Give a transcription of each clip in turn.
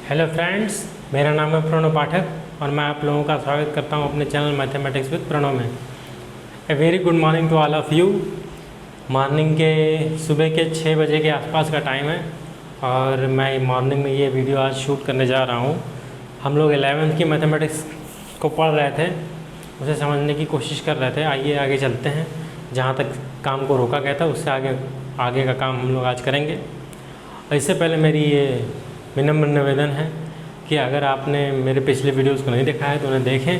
Hello friends, मेरा नाम है प्रणव पाठक और मैं आप लोगों का स्वागत करता हूं अपने चैनल मैथमेटिक्स विद प्रणव में। A very good morning to all of you. Morning के सुबह के 6 बजे के आसपास का टाइम है और मैं मॉर्निंग में ये वीडियो आज शूट करने जा रहा हूं। हम लोग 11th की मैथमेटिक्स को पढ़ रहे थे, उसे समझने की कोशिश कर रहे थे। आइए आगे चलते हैं, जहाँ तक काम को रोका गया था उससे आगे का काम हम लोग आज करेंगे। इससे पहले मेरी ये विनम्र निवेदन है कि अगर आपने मेरे पिछले वीडियोस को नहीं देखा है तो उन्हें देखें,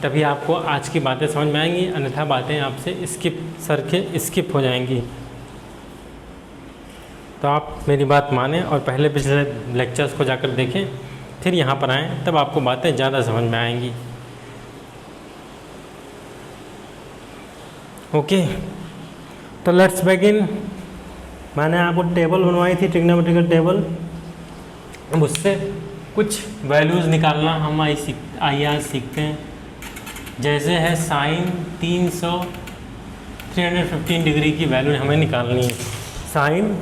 तभी आपको आज की बातें समझ में आएंगी, अन्यथा बातें आपसे स्किप हो जाएंगी। तो आप मेरी बात मानें और पहले पिछले लेक्चर्स को जाकर देखें, फिर यहाँ पर आएँ, तब आपको बातें ज़्यादा समझ में आएंगी। ओके, तो लेट्स बिगिन। मैंने आपको टेबल बनवाई थी, ट्रिग्नोमेट्रिकल टेबल। अब उससे कुछ वैल्यूज़ निकालना हम आइए आज सीखते हैं। जैसे है साइन 315 डिग्री की वैल्यू हमें निकालनी है। साइन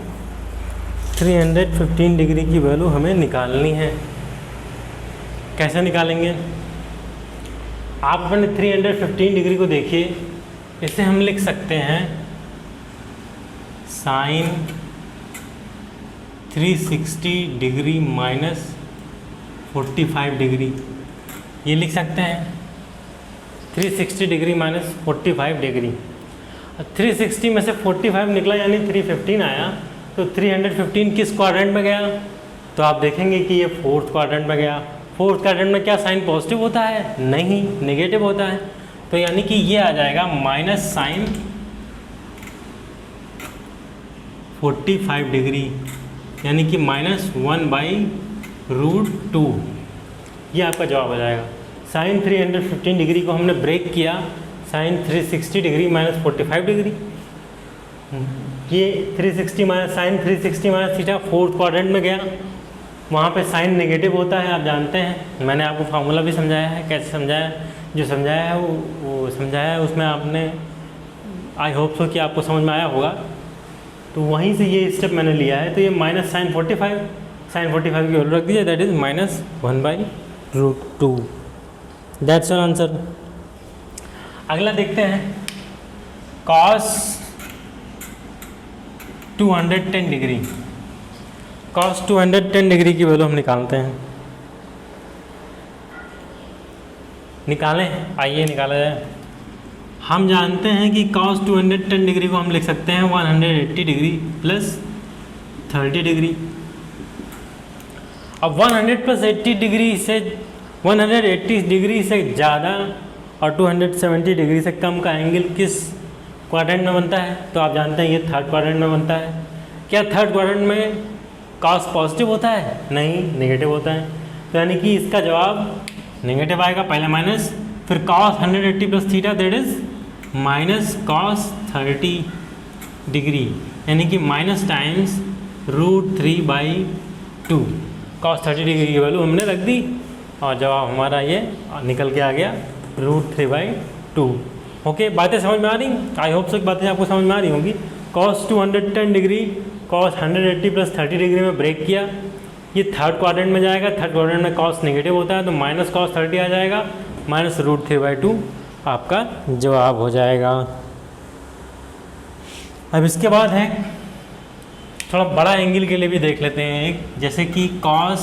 315 डिग्री की वैल्यू हमें निकालनी है। कैसे निकालेंगे? आप अपने 315 डिग्री को देखिए, इसे हम लिख सकते हैं साइन 360 डिग्री माइनस 45 डिग्री, ये लिख सकते हैं 360 डिग्री माइनस 45 डिग्री। 360 में से 45 निकला यानी 315 आया, तो 315 किस क्वाड्रेंट में गया? तो आप देखेंगे कि ये फोर्थ क्वाड्रेंट में गया। फोर्थ क्वाड्रेंट में क्या साइन पॉजिटिव होता है? नहीं, नेगेटिव होता है। तो यानी कि ये आ जाएगा माइनस साइन 45 डिग्री, यानी कि -1/√2। ये आपका जवाब हो जाएगा। साइन 315 डिग्री को हमने ब्रेक किया साइन 360 डिग्री माइनस 45 डिग्री। ये 360 minus sine 360 minus theta fourth quadrant में गया, वहाँ पे साइन नेगेटिव होता है, आप जानते हैं। मैंने आपको फार्मूला भी समझाया है, कैसे समझाया। जो समझाया है वो समझाया है, उसमें आपने आई होप सो कि आपको समझ में आया होगा। तो वहीं से ये स्टेप मैंने लिया है। तो ये माइनस साइन 45 की वैल्यू रख दीजिए, that is -1/√2। That's your answer. अगला देखते हैं, कॉस 210 डिग्री। कॉस 210 डिग्री की वैल्यू हम निकालते हैं। निकालें, आइए निकाला जाए। हम जानते हैं कि cos 210 डिग्री को हम लिख सकते हैं 180 डिग्री प्लस 30 डिग्री। अब 100 प्लस 80 डिग्री से 180 डिग्री से ज़्यादा और 270 डिग्री से कम का एंगल किस क्वाड्रेंट में बनता है? तो आप जानते हैं ये थर्ड क्वाड्रेंट में बनता है। क्या थर्ड क्वाड्रेंट में cos पॉजिटिव होता है? नहीं, नेगेटिव होता है। तो यानी कि इसका जवाब नेगेटिव आएगा, पहले माइनस, फिर cos 180 plus theta that is minus cos 30 degree, यानी कि माइनस टाइम्स √3/2। cos 30 डिग्री की वैल्यू हमने रख दी और जवाब हमारा ये निकल के आ गया √3/2। ओके, बातें समझ में आ रही? आई होप सो बातें आपको समझ में आ रही होंगी। cos 210 degree cos 180 plus 30 degree में ब्रेक किया, ये थर्ड क्वाड्रेंट में जाएगा। थर्ड क्वाड्रेंट में cos नेगेटिव होता है, तो माइनस cos 30 आ जाएगा, माइनस √3/2 आपका जवाब हो जाएगा। अब इसके बाद है थोड़ा बड़ा एंगल के लिए भी देख लेते हैं एक, जैसे कि cos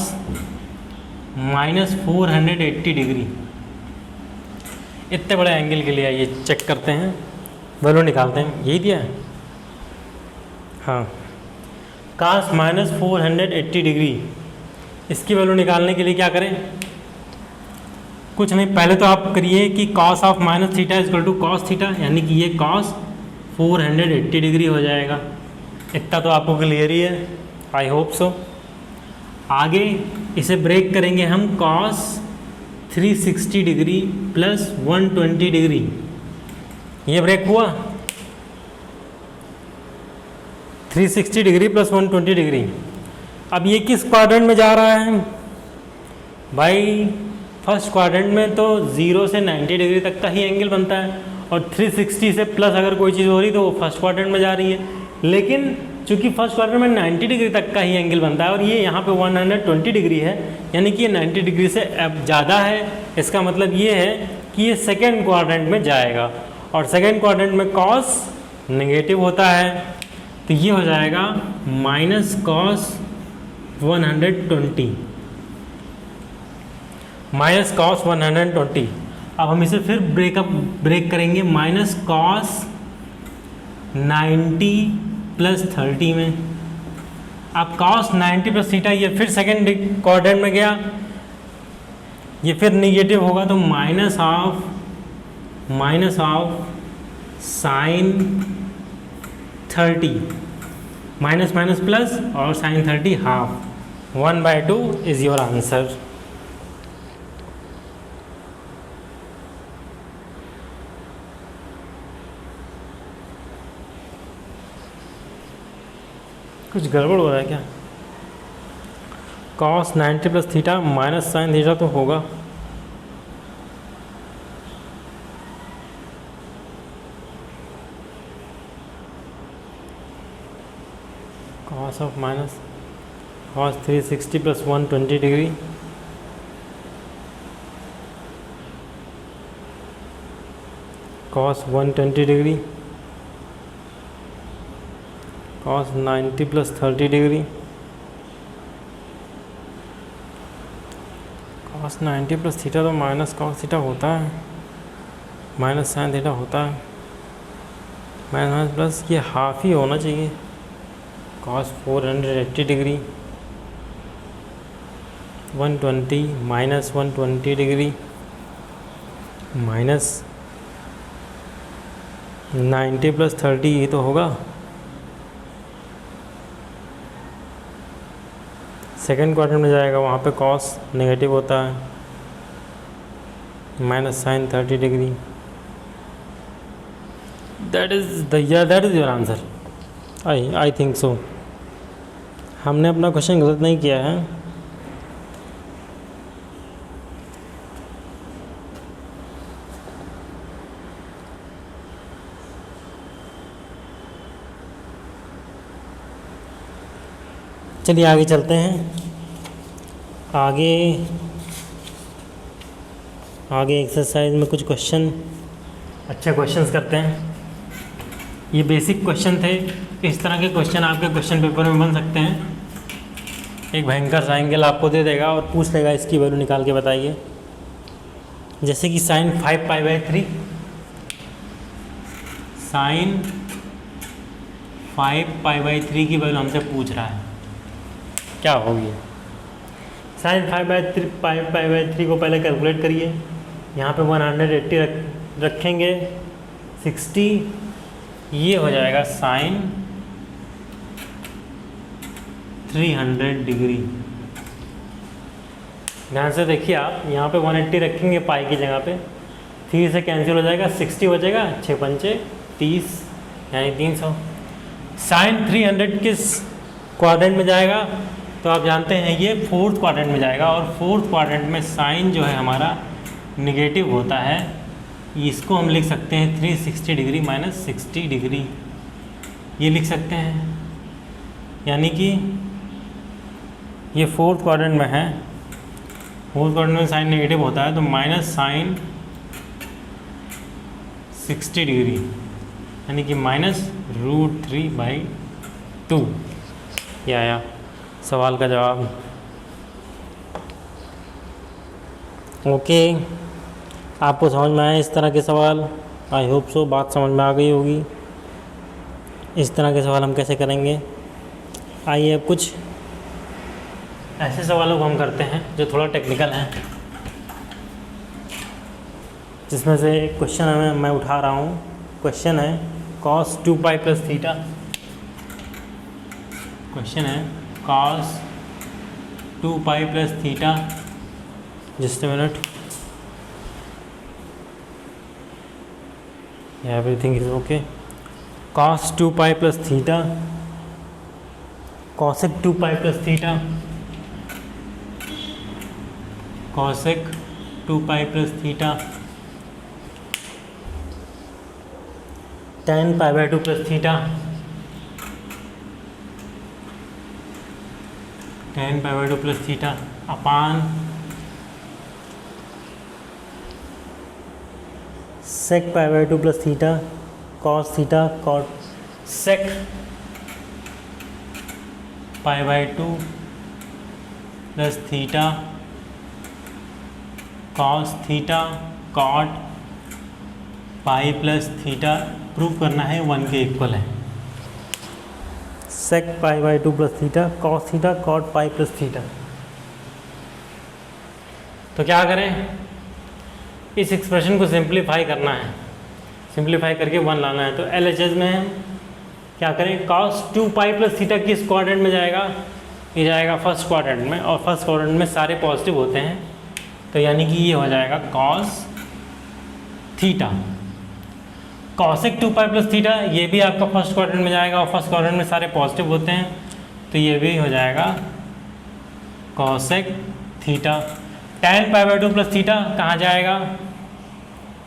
-480 डिग्री। इतने बड़े एंगल के लिए आइए चेक करते हैं, वैल्यू निकालते हैं। यही दिया है, हाँ, cos -480 डिग्री। इसकी वैल्यू निकालने के लिए क्या करें? कुछ नहीं, पहले तो आप करिए कि cos of minus theta equal to cos theta, यानी कि ये cos 480 डिग्री हो जाएगा। इतना तो आपको क्लियर ही है, आई होप सो। आगे इसे ब्रेक करेंगे हम cos 360 डिग्री प्लस 120 डिग्री। ये ब्रेक हुआ 360 डिग्री प्लस 120 डिग्री। अब ये किस क्वाड्रेंट में जा रहा है भाई? फर्स्ट क्वाड्रेंट में तो 0 से 90 डिग्री तक का ही एंगल बनता है, और 360 से प्लस अगर कोई चीज़ हो रही तो वो फर्स्ट क्वाड्रेंट में जा रही है। लेकिन चूँकि फर्स्ट क्वाड्रेंट में 90 डिग्री तक का ही एंगल बनता है और ये यहाँ पे 120 डिग्री है, यानी कि ये 90 डिग्री से अब ज़्यादा है। इसका मतलब ये है कि ये सेकेंड क्वाड्रेंट में जाएगा और सेकेंड क्वाड्रेंट में कॉस नेगेटिव होता है, तो ये हो जाएगा माइनस कॉस 120, माइनस कॉस 120। अब हम इसे फिर ब्रेक करेंगे माइनस कॉस 90 प्लस 30 में। अब कॉस 90 प्लस थीटा ये फिर सेकेंड क्वाड्रेंट में गया, ये फिर निगेटिव होगा, तो minus of sine 30, minus minus plus और sine 30 half, 1/2 is your answer. कुछ गड़बड़ हो रहा है क्या? Cos 90 plus theta minus sine theta तो होगा। Cos of minus cos 360 plus 120 degree, cos 120 degree, cos 90 plus 30 degree, cos 90 plus theta तो माइनस कॉस थीटा होता है, माइनस साइन थीटा होता है, माइनस प्लस ये हाफ ही होना चाहिए। Cos 480 degree, 120 minus 120 degree, minus 90 plus 30 ये तो होगा। सेकेंड क्वाड्रेंट में जाएगा, वहाँ पे कॉस नेगेटिव होता है, minus sine 30 degree. That is your answer. I think so. हमने अपना क्वेश्चन गलत नहीं किया है। चलिए आगे चलते हैं। आगे एक्सरसाइज में कुछ क्वेश्चन, अच्छे क्वेश्चंस करते हैं। ये बेसिक क्वेश्चन थे। इस तरह के क्वेश्चन आपके क्वेश्चन पेपर में बन सकते हैं। एक भयंकर सा एंगल आपको दे देगा और पूछ लेगा इसकी वैल्यू निकाल के बताइए। जैसे कि साइन 5π/3, साइन 5π/3 की वैल्यू हमसे पूछ रहा है, क्या होगी? साइन 5/3 को पहले कैलकुलेट करिए। यहाँ पे 180 रखेंगे, 60, ये हो जाएगा साइन 300 डिग्री। ध्यान से देखिए आप, यहाँ पे 180 रखेंगे पाई की जगह पे, 3 से कैंसिल हो जाएगा, 60 बचेगा, 6 पंचे 30 यानी 300। साइन 300 किस क्वाड्रेंट में जाएगा? तो आप जानते हैं ये फोर्थ क्वाड्रेंट में जाएगा, और फोर्थ क्वाड्रेंट में साइन जो है हमारा निगेटिव होता है। इसको हम लिख सकते हैं 360 डिग्री माइनस 60 डिग्री, ये लिख सकते हैं। यानी कि ये फोर्थ क्वाड्रेंट में है, फोर्थ क्वाड्रेंट में साइन नेगेटिव होता है, तो माइनस साइन 60 डिग्री यानी कि माइनस √3/2। ये आया सवाल का जवाब। ओके, आपको समझ में आया इस तरह के सवाल? आई होप सो, बात समझ में आ गई होगी। इस तरह के सवाल हम कैसे करेंगे? आइए अब कुछ ऐसे सवालों को हम करते हैं जो थोड़ा टेक्निकल हैं, जिसमें से एक क्वेश्चन मैं उठा रहा हूँ। क्वेश्चन है cos 2π + थीटा। क्वेश्चन है cos 2π + theta. Just a minute, everything is okay. cos 2π + theta, cosec 2π + theta, cosec 2π + theta, tan π/2 + theta, tan pi by 2 plus theta upon sec pi by 2 plus theta cos theta cot sec pi by 2 plus theta cos theta cot pi plus theta prove करना है 1 के equal है। sec pi by 2 plus theta cos theta cot pi plus theta. तो क्या करें, इस expression को simplify करना है, सिंप्लीफाई करके 1 लाना है। तो LHS में हम क्या करें, cos 2 पाई प्लस थीटा किस क्वाड्रेंट में जाएगा, ये जाएगा फर्स्ट क्वाड्रेंट में, और फर्स्ट क्वाड्रेंट में सारे पॉजिटिव होते हैं, तो यानी कि ये हो जाएगा cos theta. cosec 2 pi plus theta ये भी आपका फर्स्ट क्वाड्रेंट में जाएगा, और फर्स्ट क्वाड्रेंट में सारे पॉजिटिव होते हैं, तो ये भी हो जाएगा cosec theta. tan pi by 2 plus theta कहाँ जाएगा,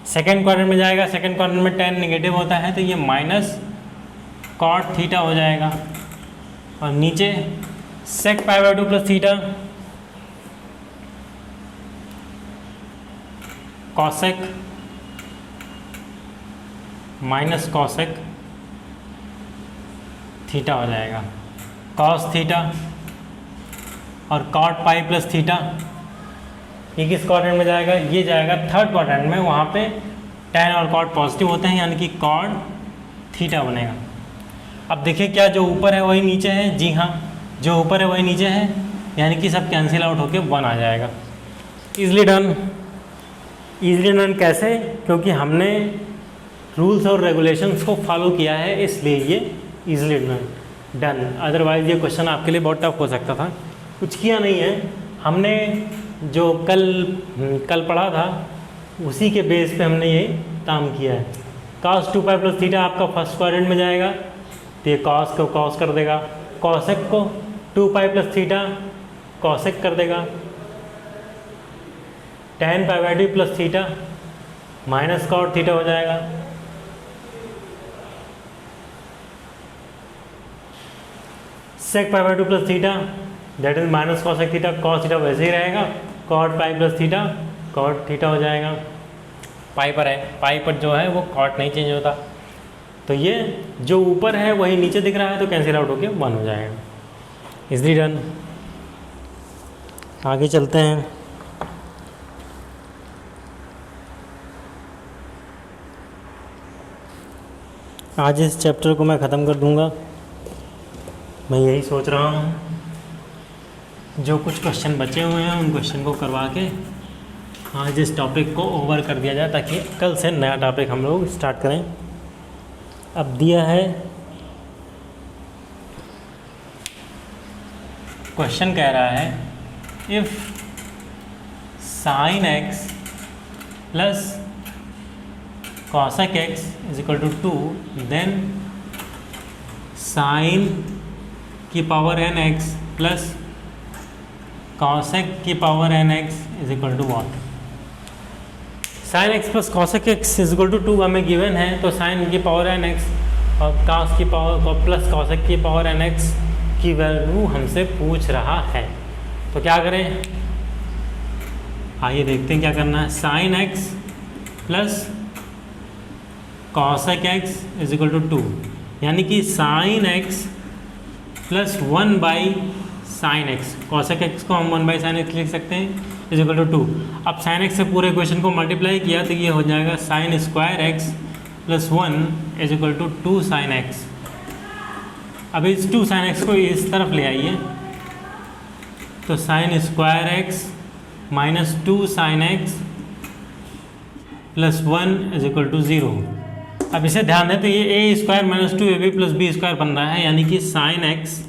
सेकेंड क्वाड्रेंट में जाएगा, सेकेंड क्वाड्रेंट में tan नेगेटिव होता है, तो ये माइनस cot थीटा हो जाएगा। और नीचे sec pi by 2 plus theta cosec minus cosec theta हो जाएगा, cos थीटा। और cot पाई प्लस थीटा ये किस क्वाड्रेंट में जाएगा, ये जाएगा थर्ड क्वाड्रेंट में, वहाँ पे tan और cot पॉजिटिव होते हैं, यानी कि cot थीटा बनेगा। अब देखिए क्या जो ऊपर है वही नीचे है, जी हाँ जो ऊपर है वही नीचे है, यानी कि सब कैंसिल आउट होके 1 आ जाएगा। Easily done. ईजली डन कैसे, क्योंकि हमने रूल्स और रेगुलेशंस को फॉलो किया है, इसलिए ये ईजली डन। अदरवाइज़ ये क्वेश्चन आपके लिए बहुत टफ हो सकता था। कुछ किया नहीं है हमने, जो कल पढ़ा था उसी के बेस पे हमने ये काम किया है। cos 2 पाई प्लस थीटा आपका फर्स्ट क्वाड्रेंट में जाएगा, तो ये cos को cos कर देगा, cosec को 2 पाई प्लस थीटा cosec कर देगा, tan pi by 2 plus theta minus cot theta हो जाएगा। sec pi by 2 plus theta that is minus cosec theta, cos theta वैसे ही रहेगा, cot pi plus theta cot theta हो जाएगा। पाई पर है, पाई पर जो है वो cot नहीं चेंज होता, तो ये जो ऊपर है वही नीचे दिख रहा है, तो कैंसिल आउट होके 1 हो जाएगा। Easily done. आगे चलते हैं। आज इस चैप्टर को मैं ख़त्म कर दूंगा, मैं यही सोच रहा हूँ। जो कुछ क्वेश्चन बचे हुए हैं उन क्वेश्चन को करवा के आज इस टॉपिक को ओवर कर दिया जाए, ताकि कल से नया टॉपिक हम लोग स्टार्ट करें। अब दिया है क्वेश्चन, कह रहा है if sin x plus cosec x is equal to 2, then sin की power n x plus cosec की power n x is equal to what. sin x plus cosec x is equal to 2 हमें given है, तो sin की power n x और cos की power plus cosec की power n x की value हमसे पूछ रहा है। तो क्या करें, आइए देखते हैं क्या करना है। sin x plus cosec x is equal to 2, यानी कि sin x plus 1 by sine x, cosec x को हम 1 बाई साइन एक्स लिख सकते हैं, इज इक्वल टू 2। अब साइन एक्स से पूरे इक्वेशन को मल्टीप्लाई किया तो ये हो जाएगा sine square x plus 1 is equal to 2 sine x. अब इस 2 साइन एक्स को इस तरफ ले आइए, तो sine square x minus 2 sine x plus 1 is equal to 0। अब इसे ध्यान दें तो ये a square minus 2ab plus b square बन रहा है, यानी कि साइन एक्स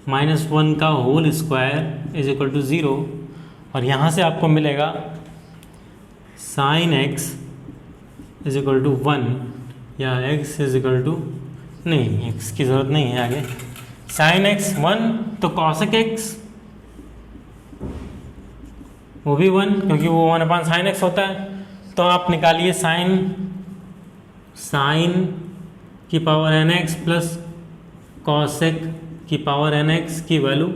माइनस 1 का whole square is equal to 0। और यहाँ से आपको मिलेगा sine x is equal to 1, या एक्स इज इक्वल टू, नहीं एक्स की ज़रूरत नहीं है आगे, साइन एक्स 1, तो कॉसेक एक्स वो भी 1, क्योंकि वो 1 साइन एक्स होता है। तो आप निकालिए साइन की power n x plus cosec की पावर एन एक्स की वैल्यू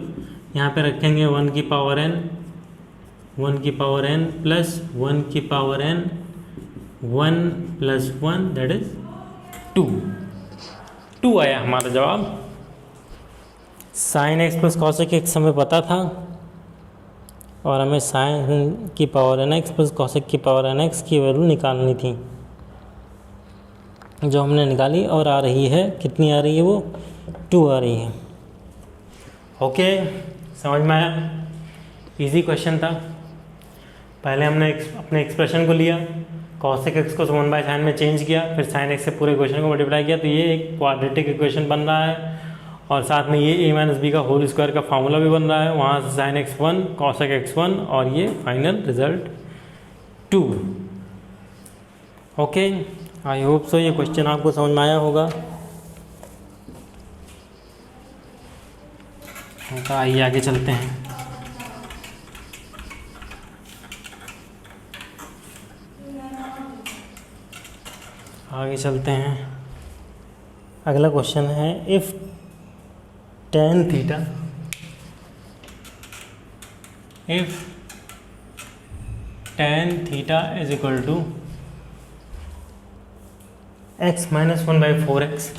यहाँ पे रखेंगे 1 की पावर n, 1 की पावर n प्लस 1 की power n, 1 plus 1 that is 2 आया हमारा जवाब। Sine x plus cosec x हमें पता था और हमें साइन की power n x plus cosec की पावर एन एक्स की वैल्यू निकालनी थी, जो हमने निकाली और आ रही है, कितनी आ रही है वो 2 आ रही है। ओके, समझ में आया? इजी क्वेश्चन था। पहले हमने अपने एक्सप्रेशन को लिया, कॉसेक एक्स को 1 बाय साइन में चेंज किया, फिर साइन एक्स से पूरे क्वेश्चन को मल्टीप्लाई किया, तो ये एक क्वाड्रेटिक इक्वेशन बन रहा है और साथ में ये ए माइनस बी का होल स्क्वायर का फार्मूला भी बन रहा है। वहाँ से साइन एक्स 1 कॉसेक एक्स 1 और ये final result 2। Okay, I hope so ये क्वेश्चन आपको समझ में आया होगा। तो आइए आगे चलते हैं। आगे चलते हैं। अगला क्वेश्चन है if tan theta is equal to x minus 1 by 4x,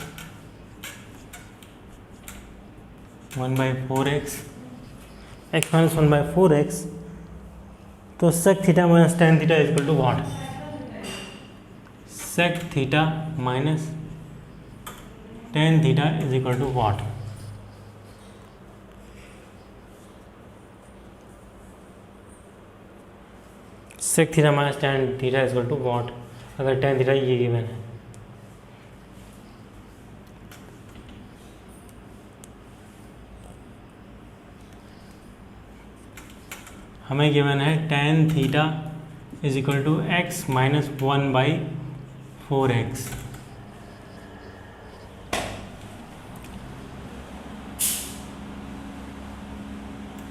1 by 4x, x minus 1 by 4x, तो sec theta minus tan theta is equal to what? sec theta minus tan theta is equal to what? sec theta minus tan theta is equal to what? अगर tan theta ये given है, हमें given है tan theta is equal to x minus 1 by 4x।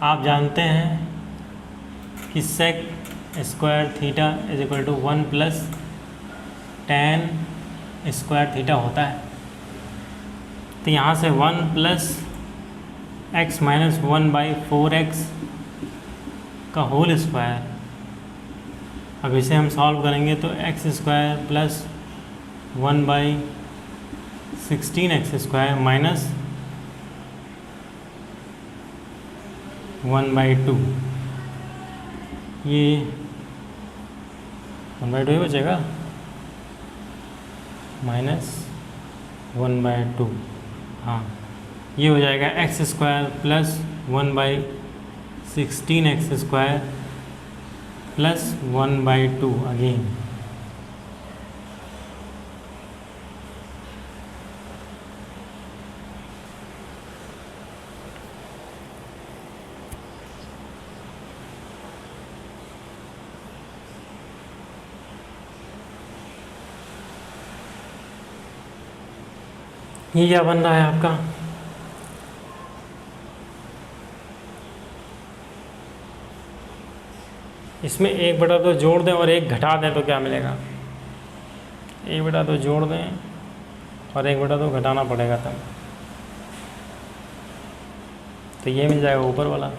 आप जानते हैं कि sec square theta is equal to 1 plus tan square theta होता है। तो यहाँ से 1 plus x minus 1 by 4x का होल स्क्वायर, अब इसे हम सॉल्व करेंगे तो x square plus 1 by 16x square minus 1 by 2, ये 1 बाई 2 ही बचेगा, माइनस 1 बाई 2। हाँ, ये हो जाएगा x square plus 1 by 16x square plus 1 by 2 again. ये क्या बन रहा है आपका? इसमें 1/2 जोड़ दें और 1 घटा दें तो क्या मिलेगा? 1/2 जोड़ दें और 1/2 घटाना पड़ेगा तब, तो ये मिल जाएगा ऊपर वाला।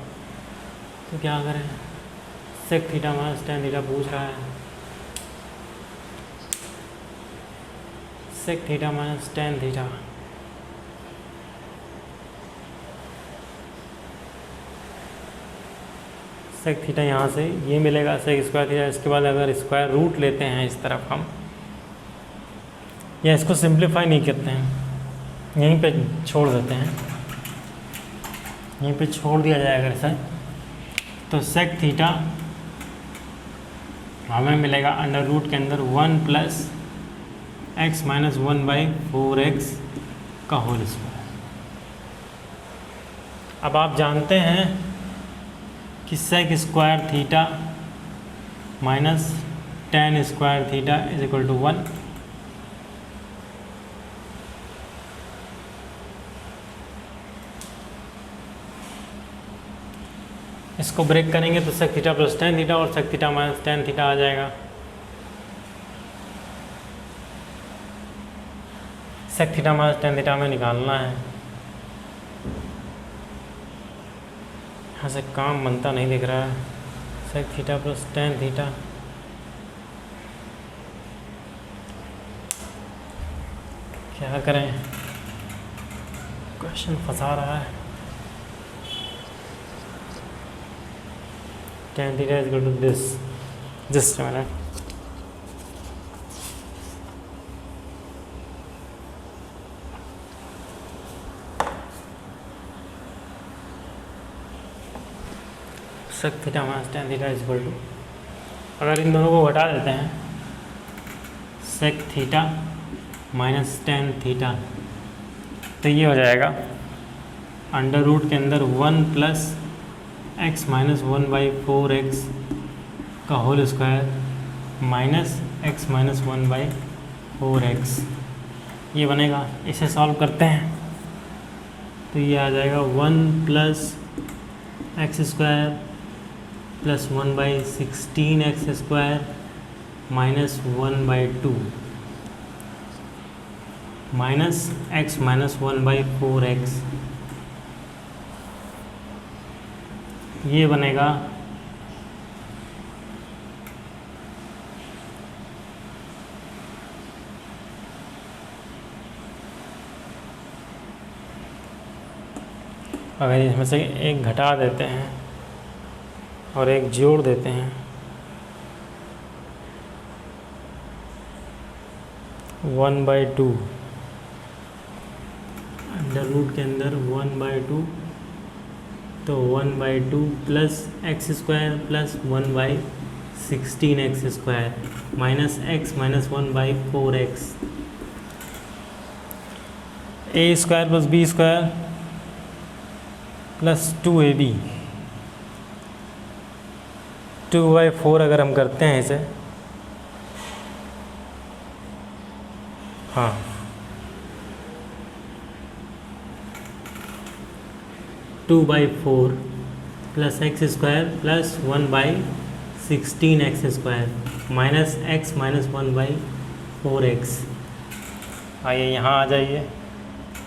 तो क्या करें? sec theta minus tan theta पूछ रहा है, sec theta minus tan theta, sec theta यहाँ से ये मिलेगा sec स्क्वायर थीटा। इसके बाद अगर स्क्वायर रूट लेते हैं इस तरफ हम, या इसको सिंप्लीफाई नहीं करते हैं, यहीं पे छोड़ देते हैं, यहीं पे छोड़ दिया जाएगा इसे, तो sec थीटा हमें मिलेगा अंडर रूट के अंदर 1 plus x minus 1 by 4x का होल स्क्वायर। अब आप जानते हैं कि sec square theta minus tan square theta is equal to 1। इसको ब्रेक करेंगे तो sec theta plus tan theta और sec theta minus tan theta आ जाएगा। sec theta minus tan theta में निकालना है, यहाँ से काम बनता नहीं दिख रहा है। Sec theta plus tan theta, क्या करें, क्वेश्चन फंसा रहा है। Tan theta is equal to this, just a minute. Sec theta minus tan theta is equal to, अगर इन दोनों को घटा देते हैं, sec theta minus tan theta, तो ये हो जाएगा अंडर रूट के अंदर 1 प्लस एक्स माइनस 1/4x का whole square minus x minus 1/4x, ये बनेगा। इसे सॉल्व करते हैं तो ये आ जाएगा 1 plus x square plus 1/16 square minus 1/2 minus x minus 1/4x, ये बनेगा अगर इसमें से एक घटा देते हैं और एक जोड़ देते हैं, 1/2 अंडर रूट के अंदर 1/2, तो 1/2 plus x square plus 1/16 square minus x minus 1/4x, a square plus b square plus 2ab, 2/4 अगर हम करते हैं इसे, हाँ 2/4 plus x square plus 1/16 square minus x minus 1/4x। आइए यहाँ आ जाइए,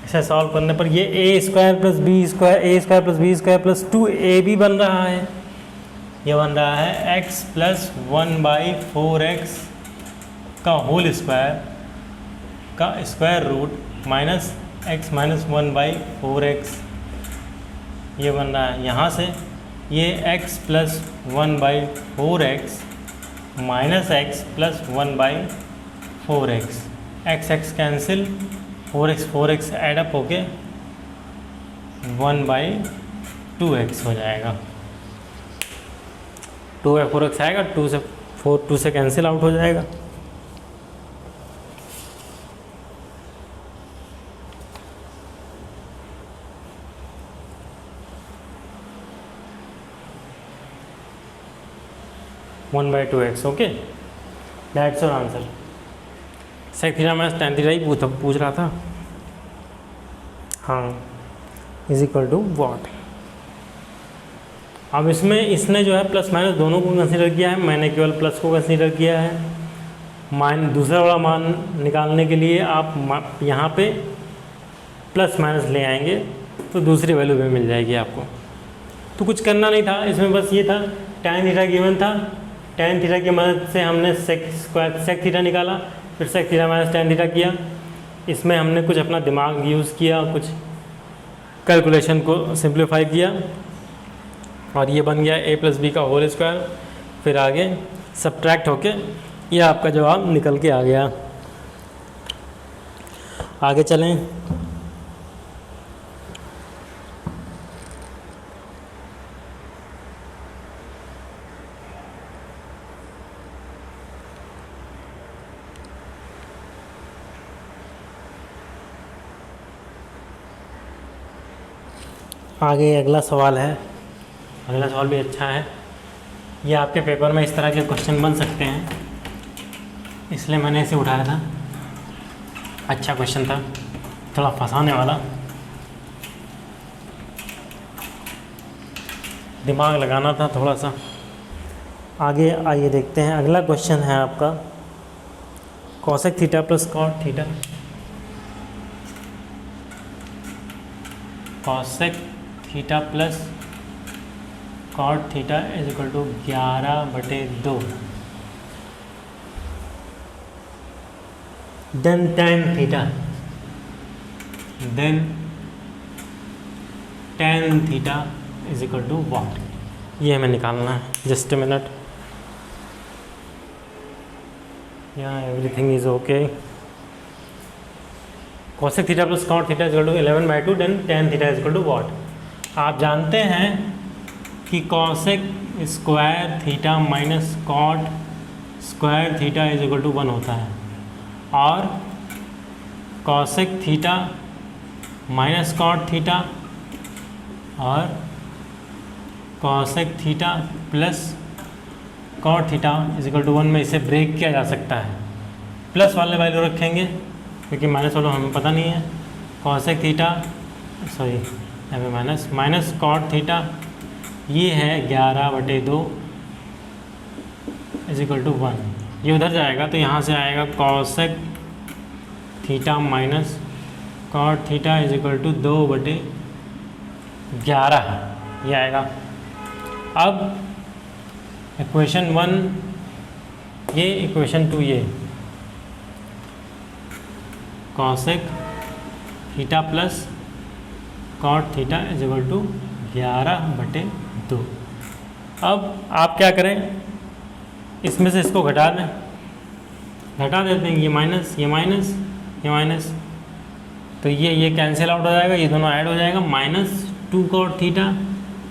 इसे सॉल्व करने पर ये a square plus b square, a square plus b square plus 2ab बन रहा है। ये बन रहा है x प्लस 1/4x का होल स्क्वायर का square root minus x minus 1/4x, ये बन रहा है। यहाँ से ये x plus 1/4x minus x plus 1/4x, x cancel, 4x add up होके 1/2x हो जाएगा। 2/4x आएगा, 2 से कैंसिल आउट हो जाएगा। One by 2x, okay, that's your answer. Sec theta minus tan theta ही पूछ रहा था। हाँ, इज इक्वल टू वॉट। अब इसमें इसने जो है प्लस माइनस दोनों को कंसीडर किया है, मैंने केवल प्लस को कंसीडर किया है। दूसरा वाला मान निकालने के लिए आप यहाँ पे प्लस माइनस ले आएंगे तो दूसरी वैल्यू भी मिल जाएगी आपको। तो कुछ करना नहीं था इसमें, बस ये था tan थीटा गिवन था, tan थीटा की मदद से हमने सेक थीटा निकाला, फिर sec theta minus tan theta किया। इसमें हमने कुछ अपना दिमाग यूज़ किया, कुछ कैलकुलेशन को सिंप्लीफाई किया और ये बन गया a प्लस बी का होल स्क्वायर। फिर आगे सब्ट्रैक्ट होके ये आपका जवाब निकल के आ गया। आगे चलें। आगे अगला सवाल है, अगला सवाल भी अच्छा है। ये आपके पेपर में इस तरह के क्वेश्चन बन सकते हैं, इसलिए मैंने इसे उठाया था। अच्छा क्वेश्चन था, थोड़ा फंसाने वाला, दिमाग लगाना था थोड़ा सा। आगे आइए देखते हैं। अगला क्वेश्चन है आपका cosec theta plus cot theta, cosec theta plus cot theta is equal to 11/2 then tan theta is equal to what, ये हमें निकालना है। जस्ट अ मिनट, यहाँ everything is okay. Cosec theta plus cot theta is equal to 11/2 then tan theta is equal to what. आप जानते हैं कि cosec square theta minus cot square theta is equal to 1 होता है, और cosec theta minus cot theta और cosec theta plus cot theta is equal to 1 में इसे ब्रेक किया जा सकता है। प्लस वाले वैल्यू रखेंगे क्योंकि माइनस वाला हमें पता नहीं है। कॉसेक थीटा यहाँ पे माइनस कॉट थीटा ये है 11/2 इज इक्वल टू 1। ये उधर जाएगा तो यहाँ से आएगा cosec theta minus cot theta is equal to 2/11 ये आएगा। अब इक्वेशन 1 ये, इक्वेशन 2 ये, cosec theta plus cot theta is equal to 11/2। अब आप क्या करें, इसमें से इसको घटा दें, घटा देते हैं, ये माइनस ये माइनस ये माइनस, तो ये कैंसिल आउट हो जाएगा, ये दोनों ऐड हो जाएगा। -2 कॉट थीटा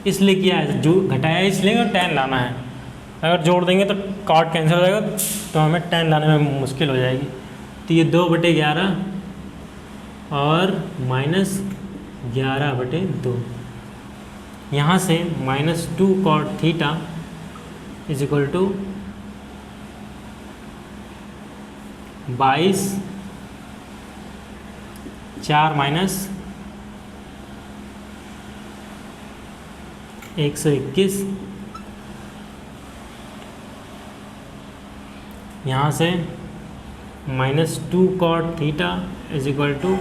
इसलिए किया है, जो घटाया इसलिए, और tan लाना है। अगर जोड़ देंगे तो कॉट कैंसिल हो जाएगा, तो हमें tan लाने में मुश्किल हो जाएगी। तो ये 2/11 और -11/2, यहाँ से -2 cot theta is equal to 22 4 minus 121, यहाँ से -2 cot theta is equal to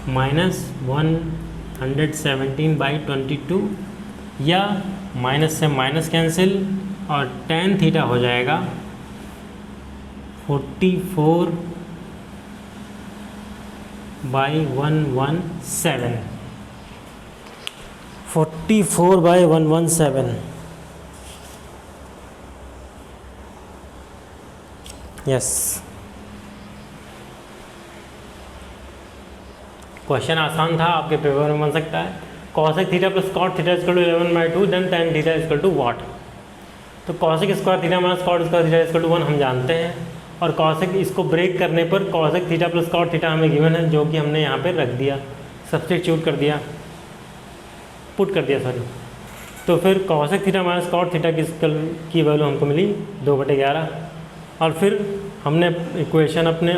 -117/22, या माइनस से माइनस कैंसिल और tan थीटा हो जाएगा 44/117, 44/117। यस, क्वेश्चन आसान था, आपके पेपर में बन सकता है। Cosec theta plus cot theta equal to 11/2 then tan theta equal to what. तो cosec square theta minus cot square theta equal to 1 हम जानते हैं, और कॉसेक इसको ब्रेक करने पर cosec theta plus cot theta हमें गिवन है, जो कि हमने यहाँ पे रख दिया, सब्स्टिट्यूट कर दिया, पुट कर दिया सॉरी। तो फिर cosec theta minus cot theta की वैल्यू हमको मिली 2/11, और फिर हमने इक्वेशन अपने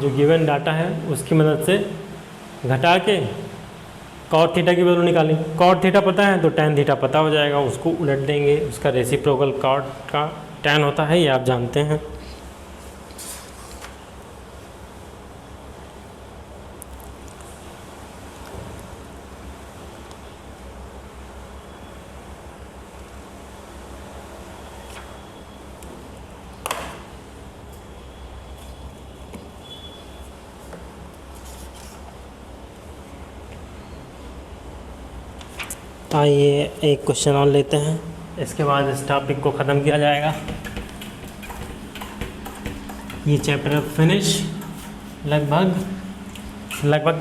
जो गिवन डाटा है उसकी मदद से घटा के कॉट थीटा की वैल्यू निकाली। कॉट थीटा पता है तो tan थीटा पता हो जाएगा, उसको उलट देंगे, उसका रेसिप्रोकल कॉट का tan होता है, ये आप जानते हैं। आइए एक क्वेश्चन और लेते हैं, इसके बाद इस टॉपिक को ख़त्म किया जाएगा। ये चैप्टर फिनिश लगभग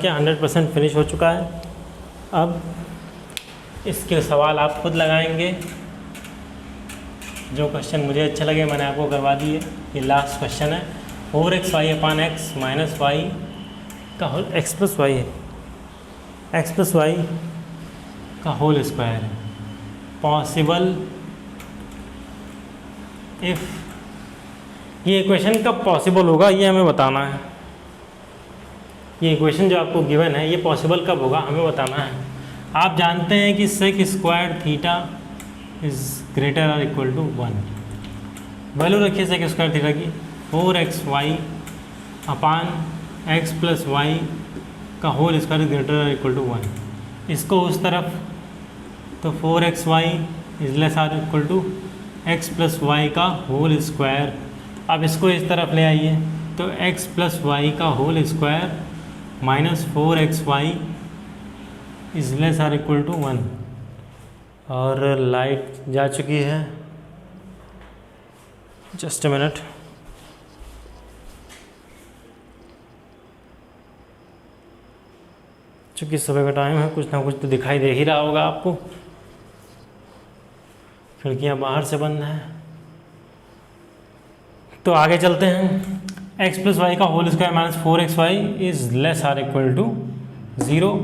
क्या 100% फिनिश हो चुका है। अब इसके सवाल आप खुद लगाएंगे, जो क्वेश्चन मुझे अच्छे लगे मैंने आपको करवा दिए। ये लास्ट क्वेश्चन है, 4xy/x माइनस वाई का होल x प्लस वाई है, x प्लस वाई का होल स्क्वायर है, पॉसिबल इफ़। ये इक्वेशन कब पॉसिबल होगा ये हमें बताना है। ये इक्वेशन जो आपको गिवन है ये पॉसिबल कब होगा हमें बताना है। आप जानते हैं कि sec square theta is greater और इक्वल टू 1। वैल्यू रखिए सेक स्क्वायर थीटा की 4xy/x प्लस वाई का होल स्क्वायर ग्रेटर और इक्वल टू 1। इसको उस तरफ तो 4xy is less or equal to x plus y का होल स्क्वायर। अब इसको इस तरफ ले आइए, तो एक्स प्लस वाई का whole square minus 4xy is less or equal to 1। और लाइट जा चुकी है, जस्ट अ मिनट। चूँकि सुबह का टाइम है, कुछ ना कुछ तो दिखाई दे ही रहा होगा आपको। खिड़कियाँ बाहर से बंद हैं, तो आगे चलते हैं। एक्स प्लस वाई का whole square minus 4xy is less or equal to 0।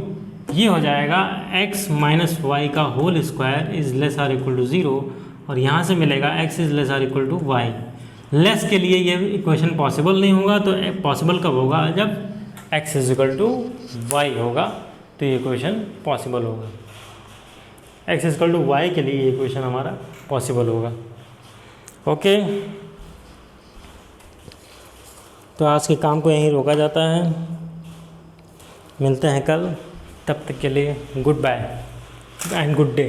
ये हो जाएगा x माइनस वाई का whole square is less or equal to 0, और यहाँ से मिलेगा x is less or equal to y. Less के लिए ये इक्वेशन पॉसिबल नहीं होगा, तो पॉसिबल कब होगा? जब x is equal to y होगा, तो ये इक्वेशन पॉसिबल होगा। x is equal to y के लिए ये इक्वेशन हमारा पॉसिबल होगा। ओके, तो आज के काम को यहीं रोका जाता है। मिलते हैं कल, तब तक के लिए goodbye and good day.